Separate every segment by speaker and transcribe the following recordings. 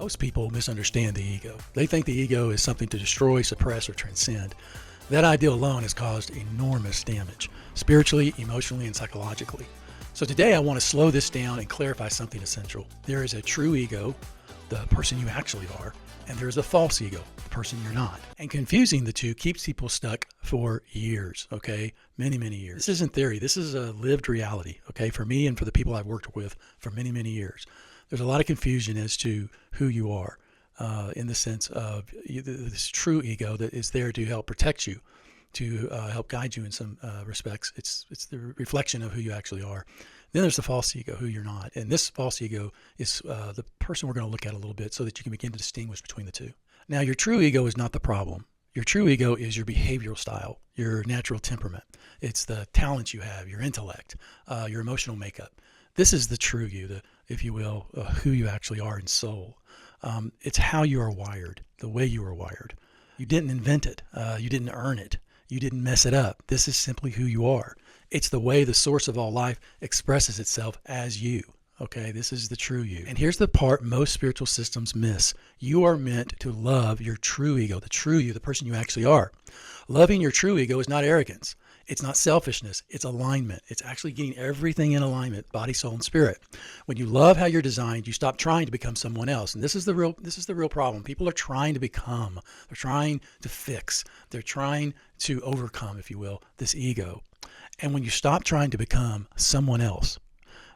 Speaker 1: Most people misunderstand the ego. They think the ego is something to destroy, suppress, or transcend. That idea alone has caused enormous damage, spiritually, emotionally, and psychologically. So today I want to slow this down and clarify something essential. There is a true ego, the person you actually are, and there is a false ego, the person you're not. And confusing the two keeps people stuck for years, okay? Many, many years. This isn't theory. This is a lived reality, okay? For me and for the people I've worked with for many, many years. There's a lot of confusion as to who you are in the sense of this true ego that is there to help protect you, to help guide you in some respects. It's the reflection of who you actually are. Then there's the false ego, who you're not. And this false ego is the person we're going to look at a little bit so that you can begin to distinguish between the two. Now, your true ego is not the problem. Your true ego is your behavioral style, your natural temperament. It's the talents you have, your intellect, your emotional makeup. This is the true you, if you will, who you actually are in soul. It's how you are wired, the way you are wired. You didn't invent it. You didn't earn it. You didn't mess it up. This is simply who you are. It's the way the source of all life expresses itself as you. Okay, this is the true you. And here's the part most spiritual systems miss. You are meant to love your true ego, the true you, the person you actually are. Loving your true ego is not arrogance. It's not selfishness. It's alignment. It's actually getting everything in alignment, body, soul, and spirit. When you love how you're designed, you stop trying to become someone else. And this is the real problem. People are trying to become. They're trying to fix. They're trying to overcome, if you will, this ego. And when you stop trying to become someone else,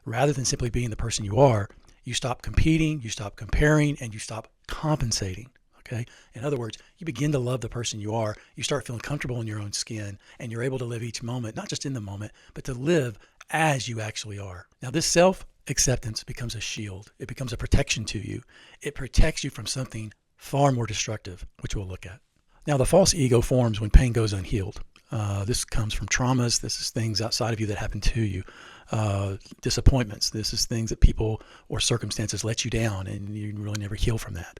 Speaker 1: rather than simply being the person you are, you stop competing, you stop comparing, and you stop compensating. Okay. In other words, you begin to love the person you are. You start feeling comfortable in your own skin, and you're able to live each moment, not just in the moment, but to live as you actually are. Now, this self-acceptance becomes a shield. It becomes a protection to you. It protects you from something far more destructive, which we'll look at. Now, the false ego forms when pain goes unhealed. This comes from traumas. This is things outside of you that happen to you. Disappointments. This is things that people or circumstances let you down, and you really never heal from that.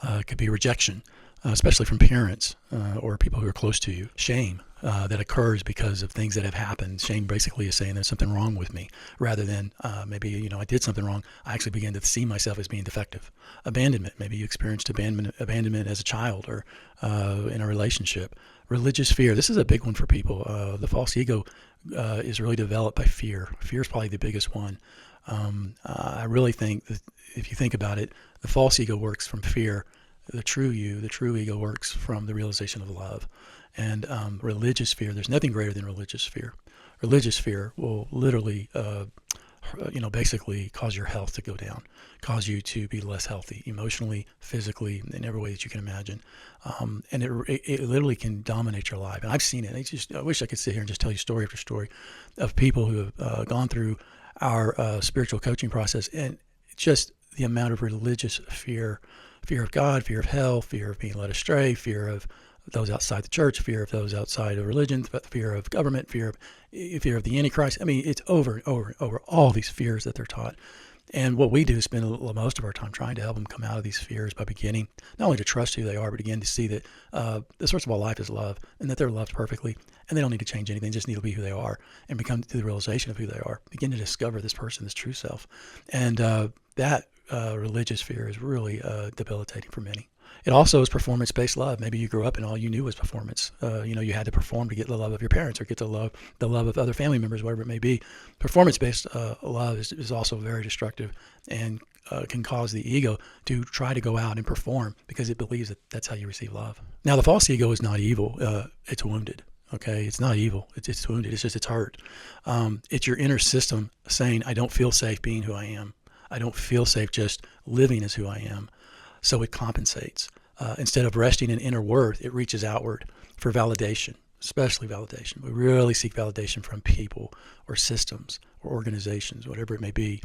Speaker 1: It could be rejection, especially from parents or people who are close to you. Shame that occurs because of things that have happened. Shame basically is saying there's something wrong with me, rather than maybe I did something wrong. I actually began to see myself as being defective. Abandonment. Maybe you experienced abandonment as a child or in a relationship. Religious fear. This is a big one for people. The false ego is really developed by fear. Fear is probably the biggest one. I really think that if you think about it, the false ego works from fear. The true you, the true ego works from the realization of love. And religious fear, there's nothing greater than religious fear. Religious fear will literally, basically cause your health to go down, cause you to be less healthy emotionally, physically, in every way that you can imagine. And it literally can dominate your life. And I've seen it. I wish I could sit here and just tell you story after story of people who have gone through our spiritual coaching process, and just the amount of religious fear of God, fear of hell, fear of being led astray, fear of those outside the church, fear of those outside of religion, fear of government, fear of the Antichrist. I mean, it's over and over and over all these fears that they're taught. And what we do is spend most of our time trying to help them come out of these fears by beginning not only to trust who they are, but again to see that the source of all life is love, and that they're loved perfectly, and they don't need to change anything. They just need to be who they are and become to the realization of who they are. Begin to discover this person, this true self. And that religious fear is really debilitating for many. It also is performance-based love. Maybe you grew up and all you knew was performance. You had to perform to get the love of your parents or get the love of other family members, whatever it may be. Performance-based love is also very destructive and can cause the ego to try to go out and perform because it believes that that's how you receive love. Now, the false ego is not evil. It's wounded. Okay, it's not evil. It's wounded. It's hurt. It's your inner system saying, I don't feel safe being who I am. I don't feel safe just living as who I am. So it compensates. Instead of resting in inner worth, it reaches outward for validation, especially validation. We really seek validation from people or systems or organizations, whatever it may be.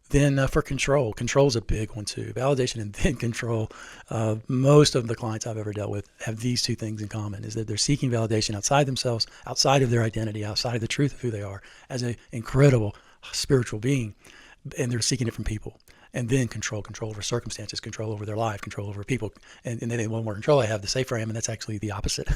Speaker 1: Then for control is a big one too. Validation and then control. Most of the clients I've ever dealt with have these two things in common, is that they're seeking validation outside themselves, outside of their identity, outside of the truth of who they are as an incredible spiritual being, and they're seeking it from people. and then control over circumstances, control over their life, control over people. And then the more control I have, the safer I am. And that's actually the opposite.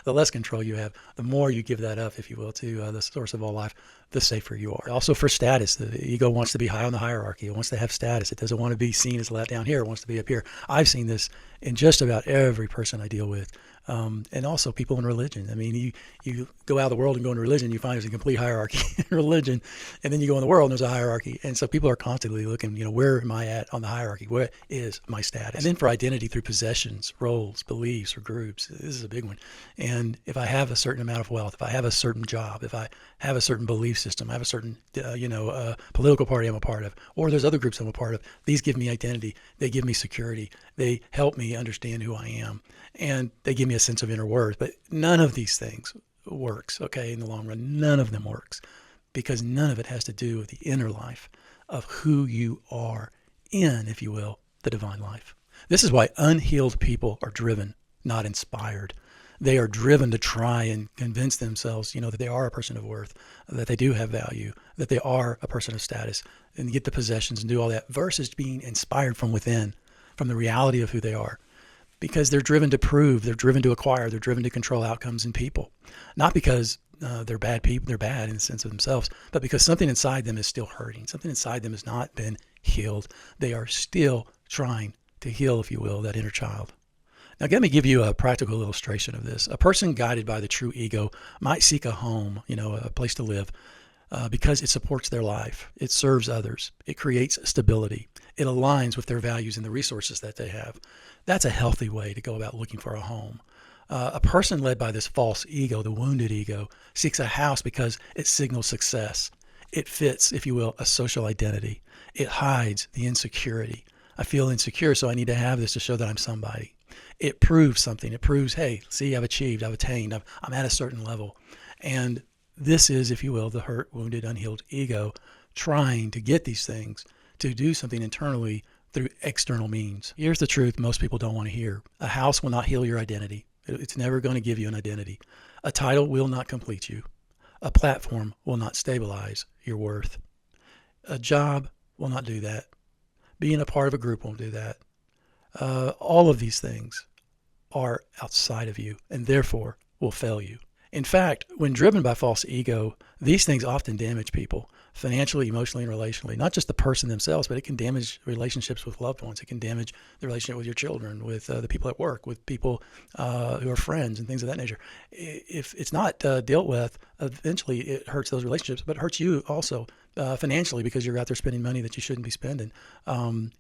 Speaker 1: The less control you have, the more you give that up, if you will, to the source of all life, the safer you are. Also for status, the ego wants to be high on the hierarchy. It wants to have status. It doesn't want to be seen as left down here. It wants to be up here. I've seen this in just about every person I deal with. And also people in religion. I mean, you go out of the world and go into religion, you find there's a complete hierarchy in religion, and then you go in the world and there's a hierarchy. And so people are constantly looking, where am I at on the hierarchy? Where is my status? And then for identity through possessions, roles, beliefs, or groups, this is a big one. And if I have a certain amount of wealth, if I have a certain job, if I have a certain belief system, I have a certain, political party I'm a part of, or there's other groups I'm a part of, these give me identity. They give me security. They help me understand who I am. And they give me a sense of inner worth. But none of these things works, okay, in the long run. None of them works, because none of it has to do with the inner life of who you are in, if you will, the divine life. This is why unhealed people are driven, not inspired. They are driven to try and convince themselves, that they are a person of worth, that they do have value, that they are a person of status, and get the possessions and do all that, versus being inspired from within, from the reality of who they are. Because they're driven to prove, they're driven to acquire, they're driven to control outcomes in people. Not because they're bad people, they're bad in the sense of themselves, but because something inside them is still hurting. Something inside them has not been healed. They are still trying to heal, if you will, that inner child. Now, let me give you a practical illustration of this. A person guided by the true ego might seek a home, a place to live, because it supports their life. It serves others. It creates stability. It aligns with their values and the resources that they have. That's a healthy way to go about looking for a home. A person led by this false ego, the wounded ego, seeks a house because it signals success. It fits, if you will, a social identity. It hides the insecurity. I feel insecure, so I need to have this to show that I'm somebody. It proves something. It proves, hey, see, I've achieved, I've attained, I'm at a certain level. And this is, if you will, the hurt, wounded, unhealed ego trying to get these things to do something internally through external means. Here's the truth most people don't want to hear. A house will not heal your identity. It's never going to give you an identity. A title will not complete you. A platform will not stabilize your worth. A job will not do that. Being a part of a group won't do that. All of these things are outside of you and therefore will fail you. In fact, when driven by false ego, these things often damage people financially, emotionally, and relationally. Not just the person themselves, but it can damage relationships with loved ones. It can damage the relationship with your children, with the people at work, with people who are friends and things of that nature. If it's not dealt with, eventually it hurts those relationships, but it hurts you also financially, because you're out there spending money that you shouldn't be spending.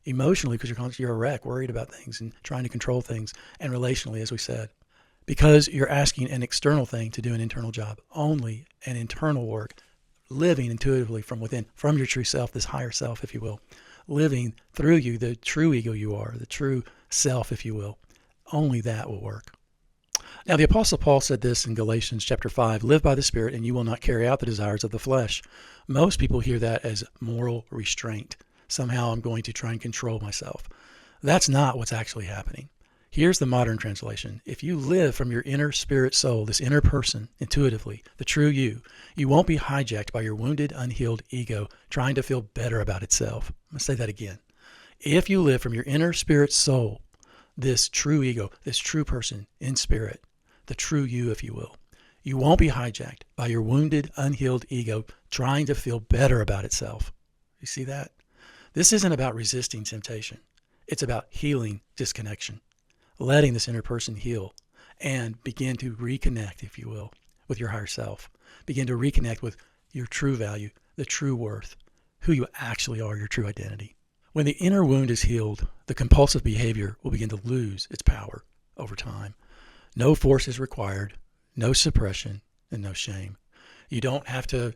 Speaker 1: Emotionally, because you're a wreck, worried about things and trying to control things. And relationally, as we said, because you're asking an external thing to do an internal job, only an internal work, living intuitively from within, from your true self, this higher self, if you will, living through you, the true ego you are, the true self, if you will. Only that will work. Now, the Apostle Paul said this in Galatians chapter 5, live by the Spirit and you will not carry out the desires of the flesh. Most people hear that as moral restraint. Somehow I'm going to try and control myself. That's not what's actually happening. Here's the modern translation. If you live from your inner spirit soul, this inner person, intuitively, the true you won't be hijacked by your wounded, unhealed ego trying to feel better about itself. I'm going to say that again. If you live from your inner spirit soul, this true ego, this true person in spirit, the true you, if you will, you won't be hijacked by your wounded, unhealed ego trying to feel better about itself. You see that? This isn't about resisting temptation. It's about healing disconnection. Letting this inner person heal and begin to reconnect, if you will, with your higher self. Begin to reconnect with your true value, the true worth, who you actually are, your true identity. When the inner wound is healed, the compulsive behavior will begin to lose its power over time. No force is required, no suppression, and no shame. You don't have to,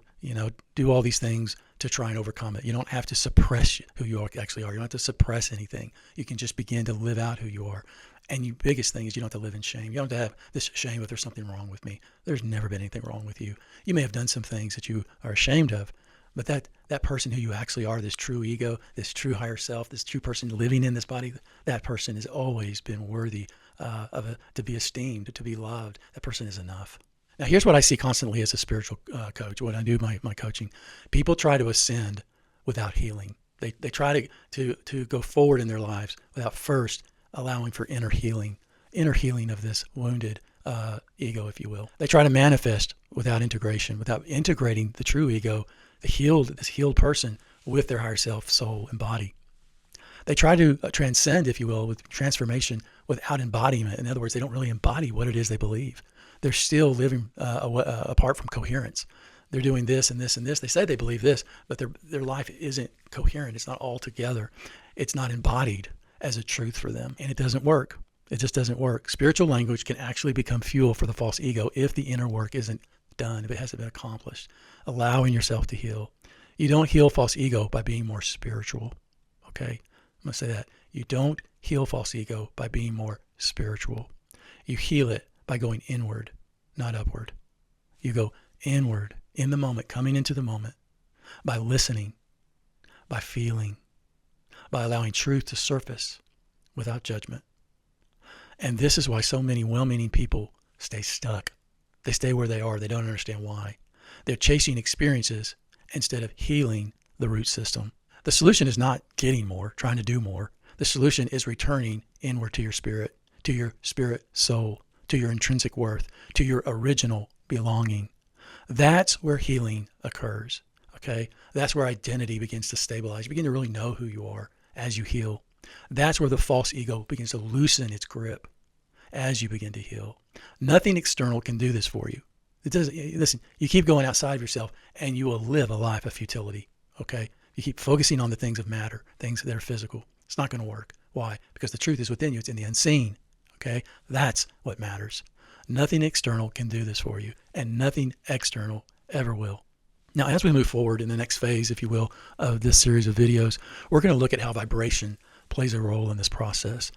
Speaker 1: do all these things to try and overcome it. You don't have to suppress who you actually are. You don't have to suppress anything. You can just begin to live out who you are. And the biggest thing is you don't have to live in shame. You don't have to have this shame if there's something wrong with me. There's never been anything wrong with you. You may have done some things that you are ashamed of, but that person who you actually are, this true ego, this true higher self, this true person living in this body, that person has always been worthy to be esteemed, to be loved. That person is enough. Now, here's what I see constantly as a spiritual coach when I do my coaching. People try to ascend without healing. They try to go forward in their lives without first allowing for inner healing of this wounded ego, if you will. They try to manifest without integration, without integrating the true ego, this healed person, with their higher self, soul, and body. They try to transcend, if you will, with transformation without embodiment. In other words, they don't really embody what it is they believe. They're still living apart from coherence. They're doing this and this and this. They say they believe this, but their life isn't coherent. It's not all together. It's not embodied as a truth for them. And it doesn't work. It just doesn't work. Spiritual language can actually become fuel for the false ego if the inner work isn't done, if it hasn't been accomplished. Allowing yourself to heal. You don't heal false ego by being more spiritual. Okay? I'm going to say that. You don't heal false ego by being more spiritual. You heal it by going inward, not upward. You go inward, in the moment, coming into the moment, by listening, by feeling, by allowing truth to surface without judgment. And this is why so many well-meaning people stay stuck. They stay where they are. They don't understand why. They're chasing experiences instead of healing the root system. The solution is not getting more, trying to do more. The solution is returning inward to your spirit soul, to your intrinsic worth, to your original belonging. That's where healing occurs, okay? That's where identity begins to stabilize. You begin to really know who you are as you heal. That's where the false ego begins to loosen its grip as you begin to heal. Nothing external can do this for you. It doesn't. Listen, you keep going outside of yourself and you will live a life of futility, okay? You keep focusing on the things of matter, things that are physical. It's not going to work. Why? Because the truth is within you. It's in the unseen, okay? That's what matters. Nothing external can do this for you, and nothing external ever will. Now, as we move forward in the next phase, if you will, of this series of videos, we're going to look at how vibration plays a role in this process,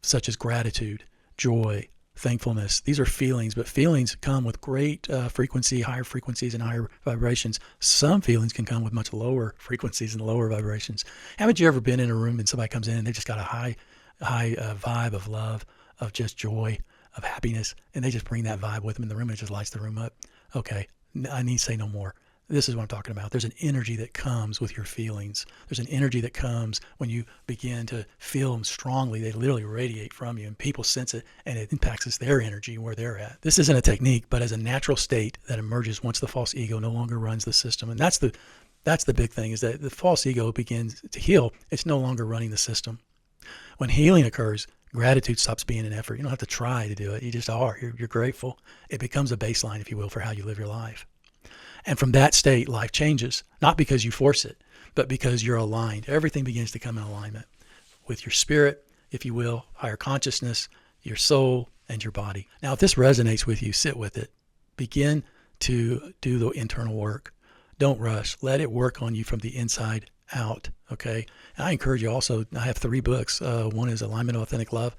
Speaker 1: such as gratitude, joy, thankfulness. These are feelings, but feelings come with great frequency, higher frequencies and higher vibrations. Some feelings can come with much lower frequencies and lower vibrations. Haven't you ever been in a room and somebody comes in and they just got a high vibe of love, of just joy, of happiness, and they just bring that vibe with them in the room and it just lights the room up? Okay, I need to say no more. This is what I'm talking about. There's an energy that comes with your feelings. There's an energy that comes when you begin to feel them strongly. They literally radiate from you and people sense it, and it impacts their energy where they're at. This isn't a technique, but as a natural state that emerges once the false ego no longer runs the system. And that's the big thing, is that the false ego begins to heal. It's no longer running the system. When healing occurs, gratitude stops being an effort. You don't have to try to do it. You just are. You're grateful. It becomes a baseline, if you will, for how you live your life. And from that state, life changes, not because you force it, but because you're aligned. Everything begins to come in alignment with your spirit, if you will, higher consciousness, your soul, and your body. Now, if this resonates with you, sit with it. Begin to do the internal work. Don't rush. Let it work on you from the inside out, okay? And I encourage you also, I have 3 books. One is Alignment of Authentic Love.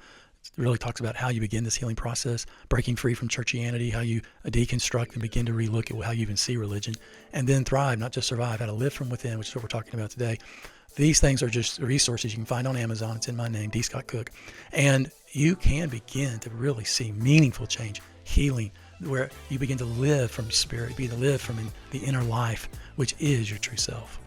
Speaker 1: It really talks about how you begin this healing process, breaking free from churchianity, how you deconstruct and begin to relook at how you even see religion, and then thrive, not just survive, how to live from within, which is what we're talking about today. These things are just resources you can find on Amazon. It's in my name, D. Scott Cook. And you can begin to really see meaningful change, healing, where you begin to live from spirit, you begin to live from the inner life, which is your true self.